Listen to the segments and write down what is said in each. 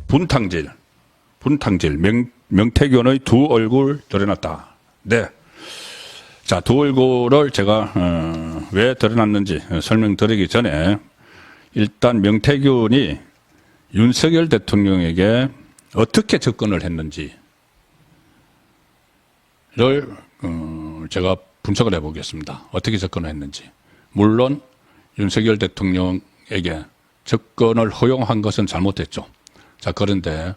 분탕질, 명태균의 두 얼굴 드러났다. 네. 자, 두 얼굴을 제가 왜 드러났는지 설명드리기 전에 일단 명태균이 윤석열 대통령에게 어떻게 접근을 했는지를 제가 분석을 해보겠습니다. 어떻게 접근을 했는지. 물론 윤석열 대통령에게 접근을 허용한 것은 잘못됐죠. 자, 그런데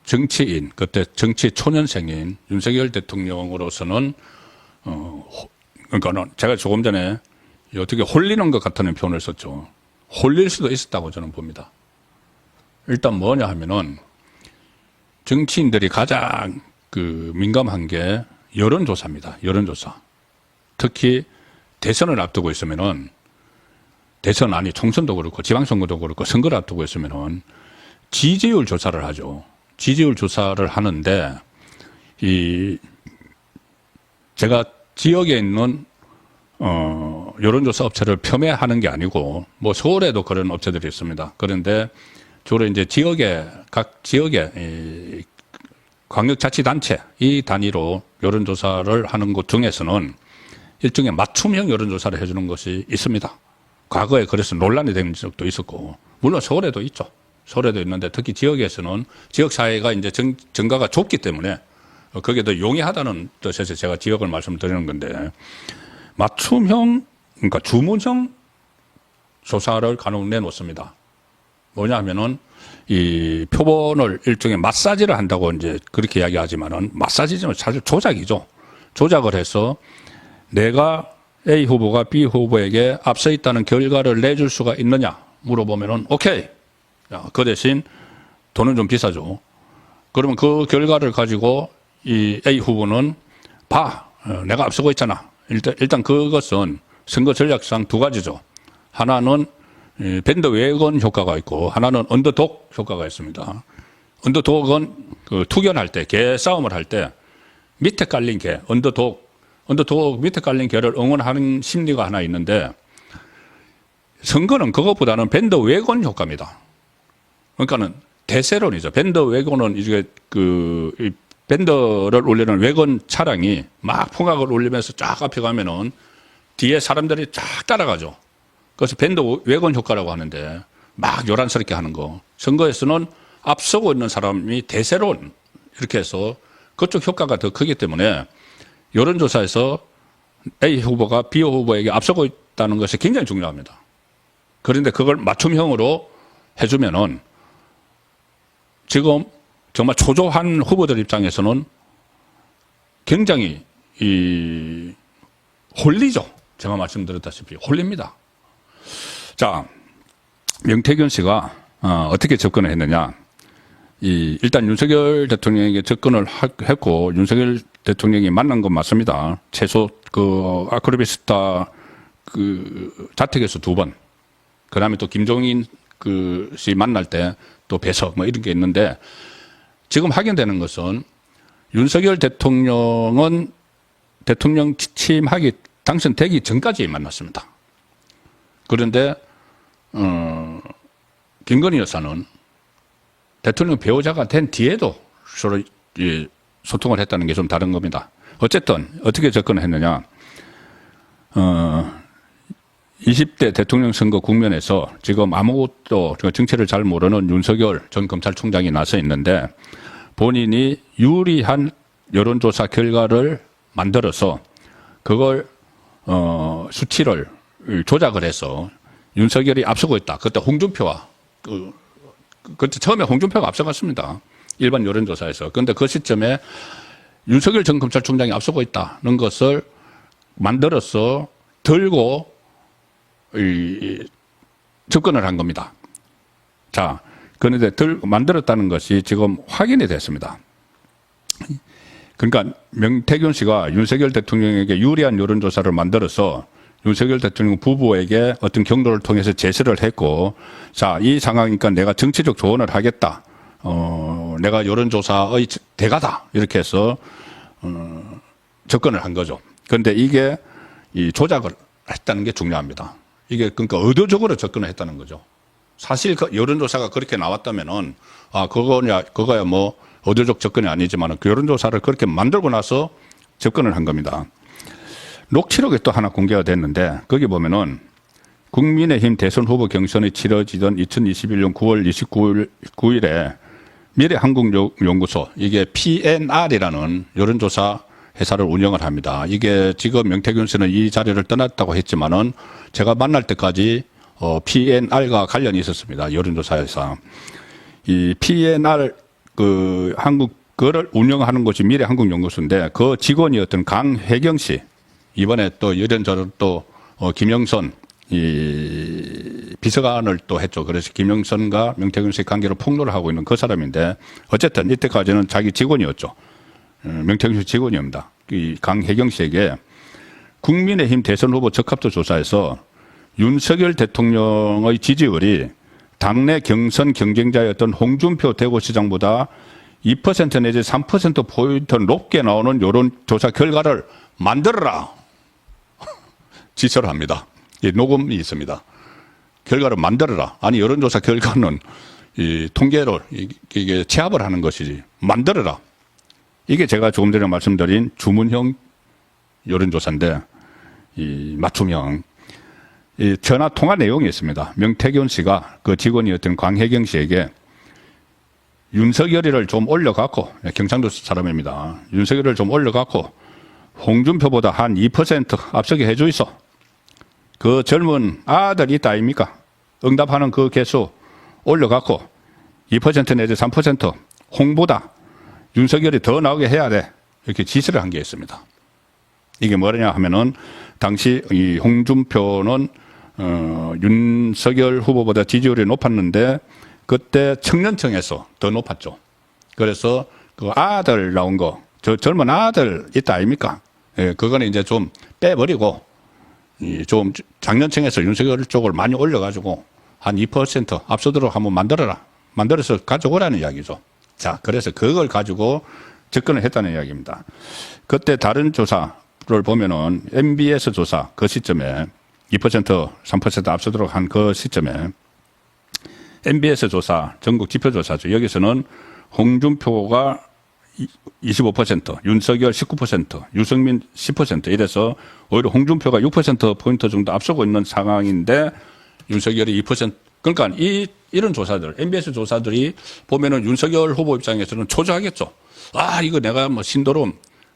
정치인, 그때 정치 초년생인 윤석열 대통령으로서는 그러니까 제가 조금 전에 어떻게 홀리는 것 같다는 표현을 썼죠. 홀릴 수도 있었다고 저는 봅니다. 일단 뭐냐 하면은 정치인들이 가장 민감한 게 여론조사입니다. 여론조사. 특히 대선을 앞두고 있으면은 대선 아니 총선도 그렇고 지방선거도 그렇고 선거를 앞두고 있으면은 지지율 조사를 하죠. 지지율 조사를 하는데 제가 지역에 있는 여론조사 업체를 폄훼하는 게 아니고 뭐 서울에도 그런 업체들이 있습니다. 그런데 주로 이제 각 지역의 광역자치단체 이 단위로 여론조사를 하는 곳 중에서는 일종의 맞춤형 여론조사를 해주는 것이 있습니다. 과거에 그래서 논란이 된 적도 있었고 물론 서울에도 있죠. 서울에도 있는데 특히 지역에서는 지역사회가 이제 정가가 좁기 때문에 그게 더 용이하다는 뜻에서 제가 지역을 말씀드리는 건데 맞춤형 그러니까 주문형 조사를 간혹 내놓습니다. 뭐냐 하면은 이 표본을 일종의 마사지를 한다고 이제 그렇게 이야기하지만은 마사지는 사실 조작이죠. 조작을 해서 내가 A 후보가 B 후보에게 앞서 있다는 결과를 내줄 수가 있느냐 물어보면은 오케이. 그 대신 돈은 좀 비싸죠. 그러면 그 결과를 가지고 이 A 후보는 내가 앞서고 있잖아. 일단 그것은 선거 전략상 두 가지죠. 하나는 밴드 웨건 효과가 있고 하나는 언더독 효과가 있습니다. 언더독은 투견할 때, 개 싸움을 할 때 밑에 깔린 개, 언더독 밑에 깔린 개를 응원하는 심리가 하나 있는데 선거는 그것보다는 밴드 웨건 효과입니다. 그러니까는 대세론이죠. 밴드 웨건은 이게 밴더를 올리는 웨건 차량이 막 풍악을 올리면서 쫙 앞에 가면은 뒤에 사람들이 쫙 따라가죠. 그래서 밴드 웨건 효과라고 하는데 막 요란스럽게 하는 거. 선거에서는 앞서고 있는 사람이 대세론 이렇게 해서 그쪽 효과가 더 크기 때문에 여론조사에서 A 후보가 B 후보에게 앞서고 있다는 것이 굉장히 중요합니다. 그런데 그걸 맞춤형으로 해주면은 지금 정말 초조한 후보들 입장에서는 굉장히 홀리죠. 제가 말씀드렸다시피 홀립니다. 자, 명태균 씨가 어떻게 접근을 했느냐. 일단 윤석열 대통령에게 접근을 했고 윤석열 대통령이 만난 건 맞습니다. 최소 아크로비스타 자택에서 2번. 그 다음에 또 김종인 씨 만날 때 또 배석 뭐 이런 게 있는데 지금 확인되는 것은 윤석열 대통령은 대통령 취임하기 당선되기 전까지 만났습니다. 그런데 김건희 여사는 대통령 배우자가 된 뒤에도 서로 소통을 했다는 게 좀 다른 겁니다. 어쨌든 어떻게 접근을 했느냐. 20대 대통령 선거 국면에서 지금 아무것도 정치를 잘 모르는 윤석열 전 검찰총장이 나서 있는데 본인이 유리한 여론조사 결과를 만들어서 그걸 수치를 조작을 해서 윤석열이 앞서고 있다. 그때 홍준표와 그때 처음에 홍준표가 앞서갔습니다. 일반 여론조사에서. 그런데 그 시점에 윤석열 전 검찰총장이 앞서고 있다는 것을 만들어서 들고 접근을 한 겁니다. 자, 그런데 만들었다는 것이 지금 확인이 됐습니다. 그러니까 명태균 씨가 윤석열 대통령에게 유리한 여론조사를 만들어서 윤석열 대통령 부부에게 어떤 경로를 통해서 제시를 했고, 자, 이 상황이니까 내가 정치적 조언을 하겠다. 내가 여론조사의 대가다. 이렇게 해서 접근을 한 거죠. 그런데 이게 이 조작을 했다는 게 중요합니다. 이게 그러니까 의도적으로 접근을 했다는 거죠. 사실 그 여론조사가 그렇게 나왔다면은 그거야 뭐 의도적 접근이 아니지만 그 여론조사를 그렇게 만들고 나서 접근을 한 겁니다. 녹취록이 또 하나 공개가 됐는데 거기 보면은 국민의힘 대선 후보 경선이 치러지던 2021년 9월 29일에 미래한국연구소 이게 PNR이라는 여론조사 회사를 운영을 합니다. 이게 지금 명태균 씨는 이 자리를 떠났다고 했지만은 제가 만날 때까지 PNR과 관련이 있었습니다. 여론조사 회사. 이 PNR 그를 운영하는 곳이 미래한국연구소인데 그 직원이었던 강혜경 씨 이번에 또 여론조사를 또 김영선 이 비서관을 또 했죠. 그래서 김영선과 명태균 씨의 관계를 폭로를 하고 있는 그 사람인데 어쨌든 이때까지는 자기 직원이었죠. 명태균 씨 직원입니다. 이 강혜경 씨에게 국민의힘 대선 후보 적합도 조사에서 윤석열 대통령의 지지율이 당내 경선 경쟁자였던 홍준표 대구시장보다 2% 내지 3%포인트 높게 나오는 여론조사 결과를 만들어라. 지시를 합니다. 녹음이 있습니다. 결과를 만들어라. 아니 여론조사 결과는 이 통계를 이게 체압을 하는 것이지 만들어라. 이게 제가 조금 전에 말씀드린 주문형 여론조사인데 이 맞춤형 이 전화 통화 내용이 있습니다. 명태균 씨가 그 직원이었던 광혜경 씨에게 윤석열이를 좀 올려갖고 경상도 사람입니다. 윤석열을 좀 올려갖고 홍준표보다 한 2% 앞서게 해주이소. 그 젊은 아들 있다 아닙니까? 응답하는 그 개수 올려갖고 2% 내지 3% 홍보다 윤석열이 더 나오게 해야 돼. 이렇게 지시를 한 게 있습니다. 이게 뭐냐 하면은 당시 이 홍준표는 윤석열 후보보다 지지율이 높았는데 그때 청년층에서 더 높았죠. 그래서 그 아들 나온 거, 저 젊은 아들 있다 아닙니까? 예, 그거는 이제 좀 빼버리고 좀 장년층에서 윤석열 쪽을 많이 올려가지고 한 2% 앞서도록 한번 만들어라. 만들어서 가져오라는 이야기죠. 자, 그래서 그걸 가지고 접근을 했다는 이야기입니다. 그때 다른 조사를 보면은 MBS 조사 그 시점에 2% 3% 앞서도록 한 그 시점에 MBS 조사 전국 지표조사죠. 여기서는 홍준표가 25%, 윤석열 19%, 유승민 10% 이래서 오히려 홍준표가 6%포인트 정도 앞서고 있는 상황인데 윤석열이 2%. 그러니까 이런 조사들, MBS 조사들이 보면은 윤석열 후보 입장에서는 초조하겠죠. 아, 이거 내가 뭐 신도름,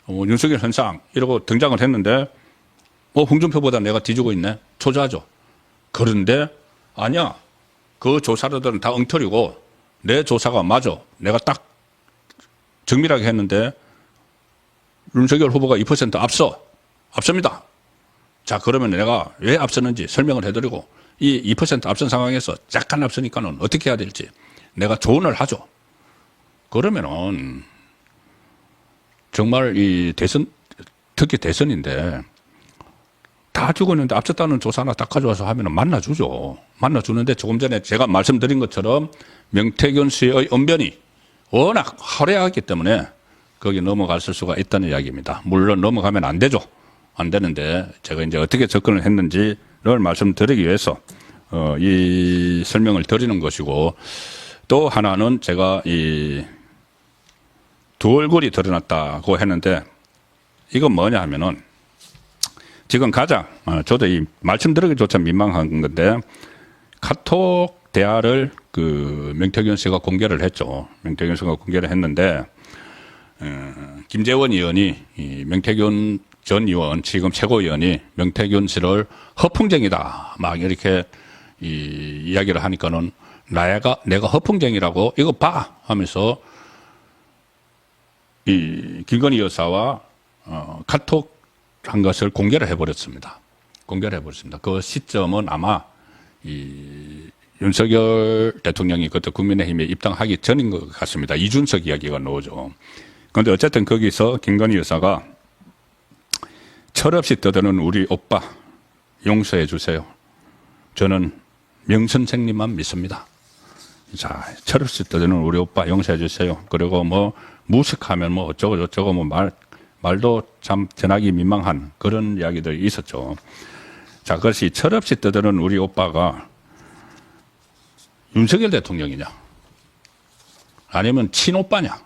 윤석열 현상 이러고 등장을 했는데 홍준표보다 내가 뒤지고 있네. 초조하죠. 그런데 아니야. 그 조사들은 다 엉터리고 내 조사가 맞아. 내가 딱 정밀하게 했는데 윤석열 후보가 2% 앞섭니다. 자, 그러면 내가 왜 앞서는지 설명을 해드리고 이 2% 앞선 상황에서 약간 앞서니까는 어떻게 해야 될지 내가 조언을 하죠. 그러면은 정말 이 대선, 특히 대선인데 다 죽었는데 앞섰다는 조사 하나 딱 가져와서 하면은 만나주죠. 만나주는데 조금 전에 제가 말씀드린 것처럼 명태균 씨의 언변이 워낙 화려하기 때문에 거기 넘어갔을 수가 있다는 이야기입니다. 물론 넘어가면 안 되죠. 안 되는데 제가 이제 어떻게 접근을 했는지를 말씀드리기 위해서 이 설명을 드리는 것이고 또 하나는 제가 이 두 얼굴이 드러났다고 했는데 이건 뭐냐 하면은 지금 가장 저도 이 말씀드리기조차 민망한 건데 카톡 대화를 그 명태균 씨가 공개를 했죠. 명태균 씨가 공개를 했는데 김재원 의원이 이 명태균 전 의원 지금 최고위원이 명태균 씨를 허풍쟁이다 막 이렇게 이야기를 하니까는 내가 허풍쟁이라고 이거 봐 하면서 이 김건희 여사와 카톡 한 것을 공개를 해버렸습니다. 공개를 해버렸습니다. 그 시점은 아마 이 윤석열 대통령이 그때 국민의힘에 입당하기 전인 것 같습니다. 이준석 이야기가 나오죠. 그런데 어쨌든 거기서 김건희 여사가 철없이 떠드는 우리 오빠 용서해 주세요. 저는 명 선생님만 믿습니다. 자, 철없이 떠드는 우리 오빠 용서해 주세요. 그리고 뭐 무식하면 뭐 어쩌고 저쩌고 뭐 말도 참 전하기 민망한 그런 이야기들이 있었죠. 자, 그것이 철없이 떠드는 우리 오빠가 윤석열 대통령이냐 아니면 친오빠냐.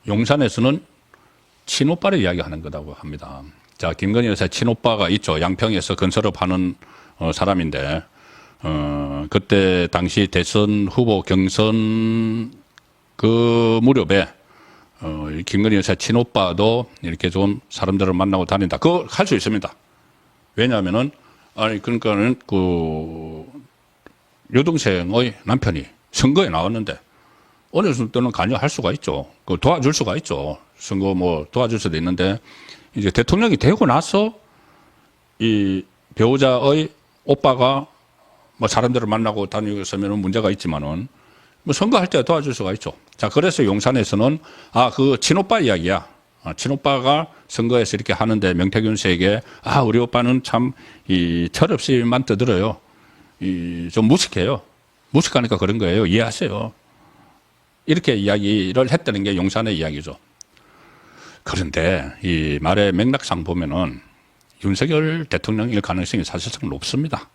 용산에서는 친오빠를 이야기하는 거라고 합니다. 자, 김건희 여사의 친오빠가 있죠. 양평에서 건설업 하는 사람인데 그때 당시 대선 후보 경선 그 무렵에 김건희 여사 친오빠도 이렇게 좀 사람들을 만나고 다닌다. 그거 할 수 있습니다. 왜냐하면은 그러니까는 그 여동생의 남편이 선거에 나왔는데 어느 정도는 관여할 수가 있죠. 그 도와줄 수가 있죠. 선거 뭐 도와줄 수도 있는데 이제 대통령이 되고 나서 이 배우자의 오빠가 뭐 사람들을 만나고 다니고 있으면 문제가 있지만은 뭐 선거할 때 도와줄 수가 있죠. 자, 그래서 용산에서는 그 친오빠 이야기야. 친오빠가 선거에서 이렇게 하는데 명태균 씨에게 우리 오빠는 참 이 철없이만 떠들어요. 좀 무식해요. 무식하니까 그런 거예요. 이해하세요. 이렇게 이야기를 했다는 게 용산의 이야기죠. 그런데 이 말의 맥락상 보면은 윤석열 대통령일 가능성이 사실상 높습니다.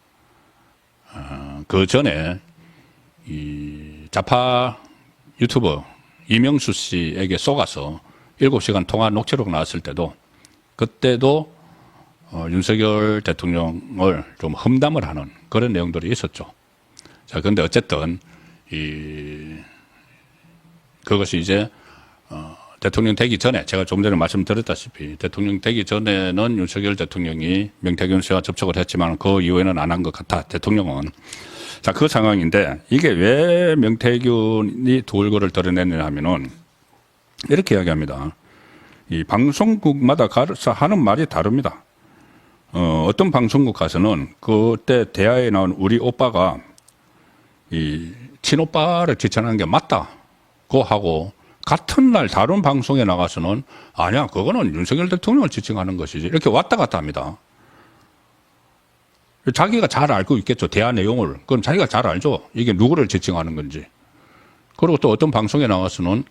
그 전에 이 좌파 유튜버 이명수 씨에게 속아서 7시간 통화 녹취록 나왔을 때도 그때도 윤석열 대통령을 좀 험담을 하는 그런 내용들이 있었죠. 자, 그런데 어쨌든 그것이 이제 대통령 되기 전에 제가 조금 전에 말씀드렸다시피 대통령 되기 전에는 윤석열 대통령이 명태균 씨와 접촉을 했지만 그 이후에는 안 한 것 같아. 대통령은. 자, 그 상황인데 이게 왜 명태균이 돌고를 드러냈느냐 하면은 이렇게 이야기합니다. 이 방송국마다 가서 하는 말이 다릅니다. 어떤 방송국 가서는 그때 대화에 나온 우리 오빠가 이 친오빠를 지칭하는 게 맞다고 하고 같은 날 다른 방송에 나가서는 아니야, 그거는 윤석열 대통령을 지칭하는 것이지. 이렇게 왔다 갔다 합니다. 자기가 잘 알고 있겠죠. 대화 내용을. 그럼 자기가 잘 알죠. 이게 누구를 지칭하는 건지. 그리고 또 어떤 방송에 나와서는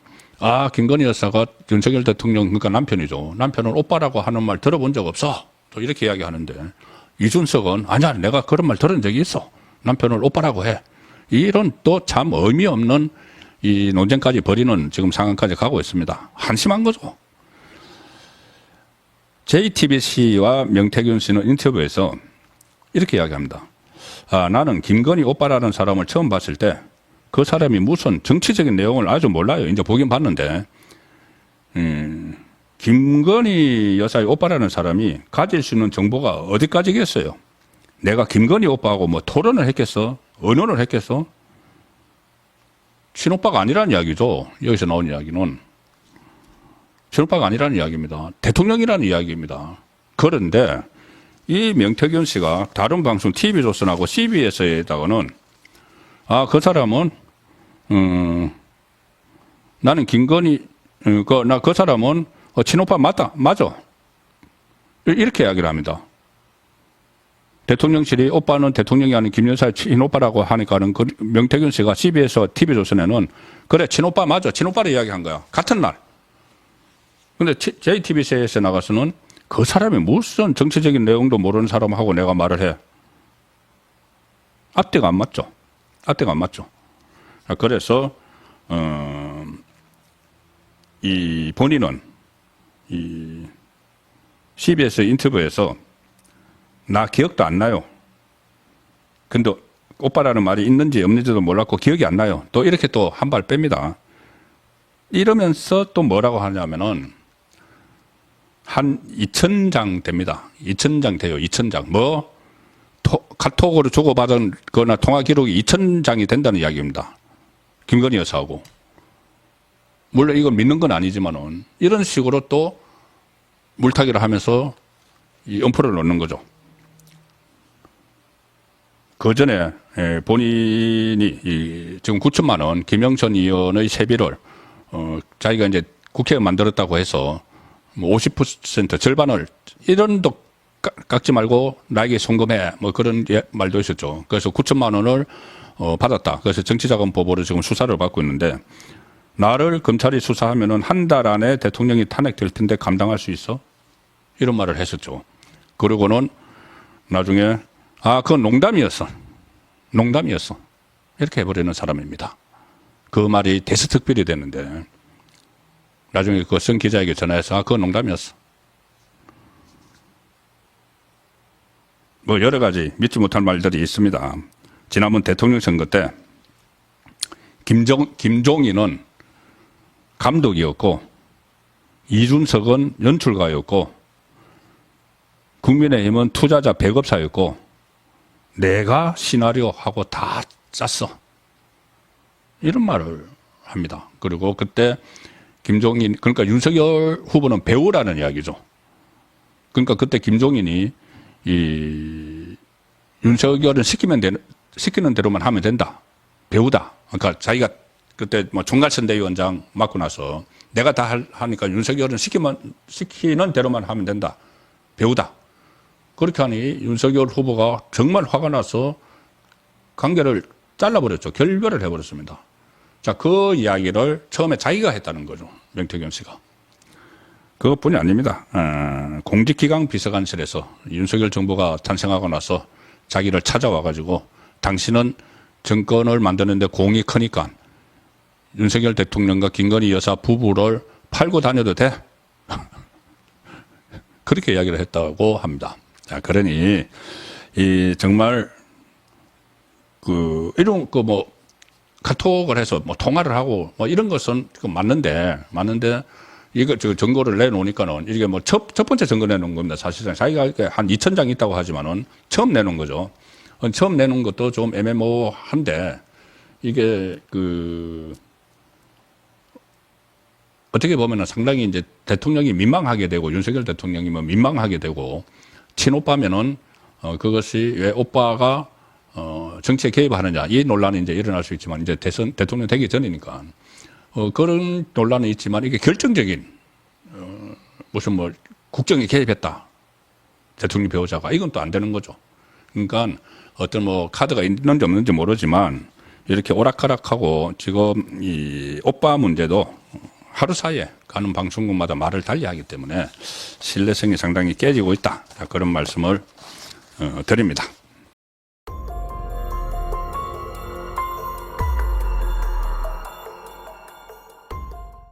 김건희 여사가 윤석열 대통령, 그러니까 남편이죠. 남편은 오빠라고 하는 말 들어본 적 없어. 또 이렇게 이야기하는데 이준석은 아니야, 내가 그런 말 들은 적이 있어. 남편을 오빠라고 해. 이런 또 참 의미 없는 이 논쟁까지 벌이는 지금 상황까지 가고 있습니다. 한심한 거죠. JTBC와 명태균 씨는 인터뷰에서 이렇게 이야기합니다. 나는 김건희 오빠라는 사람을 처음 봤을 때 그 사람이 무슨 정치적인 내용을 아주 몰라요. 이제 보긴 봤는데 김건희 여사의 오빠라는 사람이 가질 수 있는 정보가 어디까지겠어요. 내가 김건희 오빠하고 뭐 토론을 했겠어? 의논을 했겠어? 친오빠가 아니라는 이야기죠. 여기서 나온 이야기는. 친오빠가 아니라는 이야기입니다. 대통령이라는 이야기입니다. 그런데 이 명태균 씨가 다른 방송 TV조선하고 CBS에다가는 그 사람은 나는 김건희 그 사람은 친오빠 맞아. 이렇게 이야기를 합니다. 대통령실이 오빠는 대통령이 아닌 김 여사의 친오빠라고 하니까는 그 명태균 씨가 CBS TV조선에는 그래, 친오빠 맞아. 친오빠를 이야기한 거야. 같은 날. 근데 JTBC에서 나가서는 그 사람이 무슨 정치적인 내용도 모르는 사람하고 내가 말을 해. 앞뒤가 안 맞죠. 앞뒤가 안 맞죠. 그래서 이 본인은 이 CBS 인터뷰에서 나 기억도 안 나요. 근데 오빠라는 말이 있는지 없는지도 몰랐고 기억이 안 나요. 또 이렇게 또 한 발 뺍니다. 이러면서 또 뭐라고 하냐면은 한 2,000장 됩니다. 2,000장 돼요. 2,000장. 카톡으로 주고받은 거나 통화 기록이 2,000장이 된다는 이야기입니다. 김건희 여사하고. 물론 이걸 믿는 건 아니지만은 이런 식으로 또 물타기를 하면서 이 엄포를 놓는 거죠. 그 전에 본인이 지금 9천만 원 김영천 의원의 세비를 자기가 이제 국회에 만들었다고 해서 50% 절반을 1원도 깎지 말고 나에게 송금해 뭐 그런 말도 있었죠. 그래서 9천만 원을 받았다. 그래서 정치자금 보복으로 지금 수사를 받고 있는데 나를 검찰이 수사하면은 한 달 안에 대통령이 탄핵될 텐데 감당할 수 있어? 이런 말을 했었죠. 그리고는 나중에 그건 농담이었어. 농담이었어. 이렇게 해버리는 사람입니다. 그 말이 대수특별히 됐는데 나중에 그 성 기자에게 전화해서 그건 농담이었어. 뭐 여러 가지 믿지 못할 말들이 있습니다. 지난번 대통령 선거 때 김종인은 감독이었고 이준석은 연출가였고 국민의힘은 투자자 배급사였고 내가 시나리오하고 다 짰어. 이런 말을 합니다. 그리고 그때 김종인, 그러니까 윤석열 후보는 배우라는 이야기죠. 그러니까 그때 김종인이 이 윤석열은 시키는 대로만 하면 된다. 배우다. 그러니까 자기가 그때 뭐 총괄선대위원장 맡고 나서 내가 다 하니까 윤석열은 시키는 대로만 하면 된다. 배우다. 그렇게 하니 윤석열 후보가 정말 화가 나서 관계를 잘라버렸죠. 결별을 해버렸습니다. 자, 그 이야기를 처음에 자기가 했다는 거죠. 명태균 씨가. 그것뿐이 아닙니다. 공직기강 비서관실에서 윤석열 정부가 탄생하고 나서 자기를 찾아와가지고 당신은 정권을 만드는데 공이 크니까 윤석열 대통령과 김건희 여사 부부를 팔고 다녀도 돼? 그렇게 이야기를 했다고 합니다. 자, 그러니 정말 이런 뭐 카톡을 해서 뭐 통화를 하고 뭐 이런 것은 맞는데 이거 정보를 내놓으니까는 이게 뭐 첫 번째 정보 내놓은 겁니다. 사실상 자기가 한 2,000장 있다고 하지만은 처음 내놓은 거죠. 처음 내놓은 것도 좀 애매모호한데 이게 어떻게 보면은 상당히 이제 대통령이 민망하게 되고 윤석열 대통령이 뭐 민망하게 되고 친오빠면은 그것이 왜 오빠가 정치에 개입하느냐 이 논란이 이제 일어날 수 있지만 이제 대통령 되기 전이니까 그런 논란은 있지만 이게 결정적인 무슨 뭐 국정에 개입했다 대통령 배우자가 이건 또 안 되는 거죠. 그러니까 어떤 뭐 카드가 있는지 없는지 모르지만 이렇게 오락가락하고 지금 이 오빠 문제도 하루 사이에 가는 방송국마다 말을 달리하기 때문에 신뢰성이 상당히 깨지고 있다. 그런 말씀을 드립니다.